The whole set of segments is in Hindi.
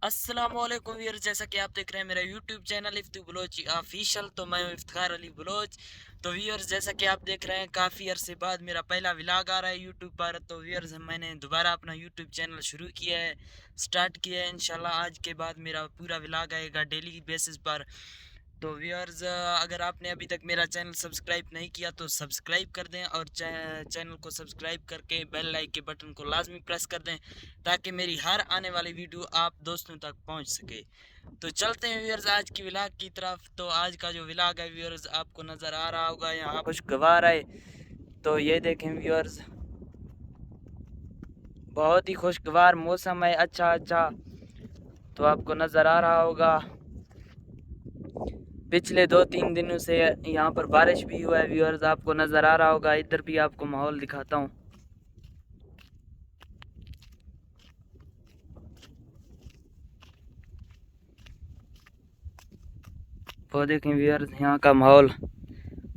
अस्सलामुअलैकुम व्यूअर्स, जैसा कि आप देख रहे हैं मेरा YouTube channel Ifti Baloch official. तो मैं हूं इफ्तिखार अली बलोच। तो व्यूअर्स, जैसा कि आप देख रहे हैं काफ़ी अरसे बाद मेरा पहला व्लॉग आ रहा है यूट्यूब पर। तो व्यूअर्स, मैंने दोबारा अपना यूट्यूब चैनल शुरू किया है, स्टार्ट किया है। इंशाल्लाह आज के बाद मेरा पूरा व्लॉग आएगा डेली बेसिस पर। तो व्यूअर्स, अगर आपने अभी तक मेरा चैनल सब्सक्राइब नहीं किया तो सब्सक्राइब कर दें, और चैनल को सब्सक्राइब करके बेल लाइक के बटन को लाजमी प्रेस कर दें ताकि मेरी हर आने वाली वीडियो आप दोस्तों तक पहुंच सके। तो चलते हैं व्यूअर्स आज की व्लॉग की तरफ। तो आज का जो व्लॉग है व्यूअर्स, आपको नज़र आ रहा होगा यहाँ खुशगवार है। तो ये देखें व्यूअर्स, बहुत ही खुशगवार मौसम है, अच्छा अच्छा। तो आपको नज़र आ रहा होगा पिछले 2-3 दिनों से यहाँ पर बारिश भी हुआ है व्यूअर्स, आपको नज़र आ रहा होगा। इधर भी आपको माहौल दिखाता हूँ। वो देखें व्यूअर्स, यहाँ का माहौल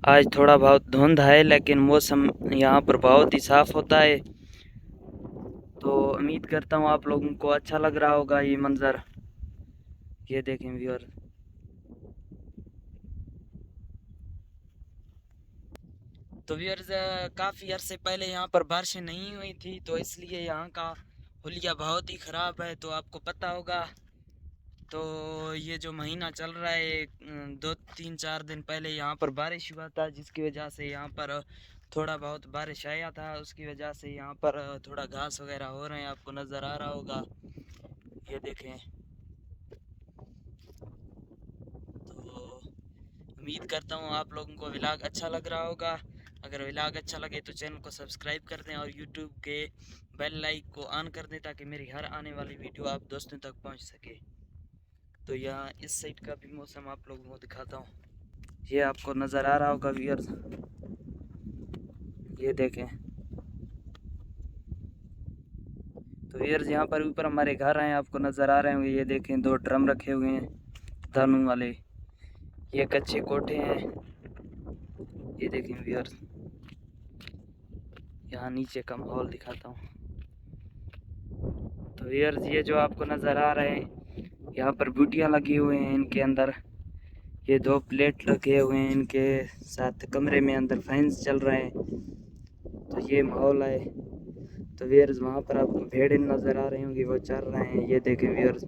आज थोड़ा बहुत धुंध है, लेकिन मौसम यहाँ पर बहुत ही साफ़ होता है। तो उम्मीद करता हूँ आप लोगों को अच्छा लग रहा होगा ये मंज़र। ये देखें व्यूअर्स, तो व्यूअर्स, काफ़ी अरसे पहले यहाँ पर बारिशें नहीं हुई थी, तो इसलिए यहाँ का हुलिया बहुत ही ख़राब है। तो आपको पता होगा, तो ये जो महीना चल रहा है 2-3-4 दिन पहले यहाँ पर बारिश हुआ था, जिसकी वजह से यहाँ पर थोड़ा बहुत बारिश आया था। उसकी वजह से यहाँ पर थोड़ा घास वगैरह हो रहे हैं, आपको नज़र आ रहा होगा। ये देखें। तो उम्मीद करता हूँ आप लोगों को व्लॉग अच्छा लग रहा होगा। अगर व्लॉग अच्छा लगे तो चैनल को सब्सक्राइब कर दें और यूट्यूब के बेल लाइक को ऑन कर दें ताकि मेरी हर आने वाली वीडियो आप दोस्तों तक पहुँच सके। तो यहाँ इस साइड का भी मौसम आप लोगों को दिखाता हूँ। ये आपको नज़र आ रहा होगा व्यूअर्स, ये देखें। तो व्यूअर्स, यहाँ पर ऊपर हमारे घर हैं, आपको नज़र आ रहे होंगे। ये देखें, 2 ड्रम रखे हुए हैं दानों वाले। ये कच्चे कोठे हैं। ये देखें व्यूअर्स, यहाँ नीचे का माहौल दिखाता हूँ। तो व्यूअर्स, ये जो आपको नज़र आ रहे हैं, यहाँ पर बूटियाँ लगी हुई हैं इनके अंदर। ये 2 प्लेट रखे हुए हैं, इनके साथ कमरे में अंदर फैंस चल रहे हैं। तो ये माहौल है। तो व्यूअर्स, वहाँ पर आपको भेड़ें नज़र आ रही होंगी, वो चल रहे हैं। ये देखें व्यूअर्स।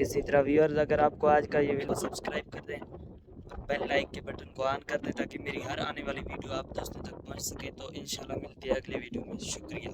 इसी तरह व्यूअर्स, अगर आपको आज का ये वीडियो सब्सक्राइब कर दें और बेल लाइक के बटन को ऑन कर दें ताकि मेरी हर आने वाली वीडियो आप दोस्तों तक पहुँच सके। तो इंशाल्लाह मिलती है अगले वीडियो में। शुक्रिया।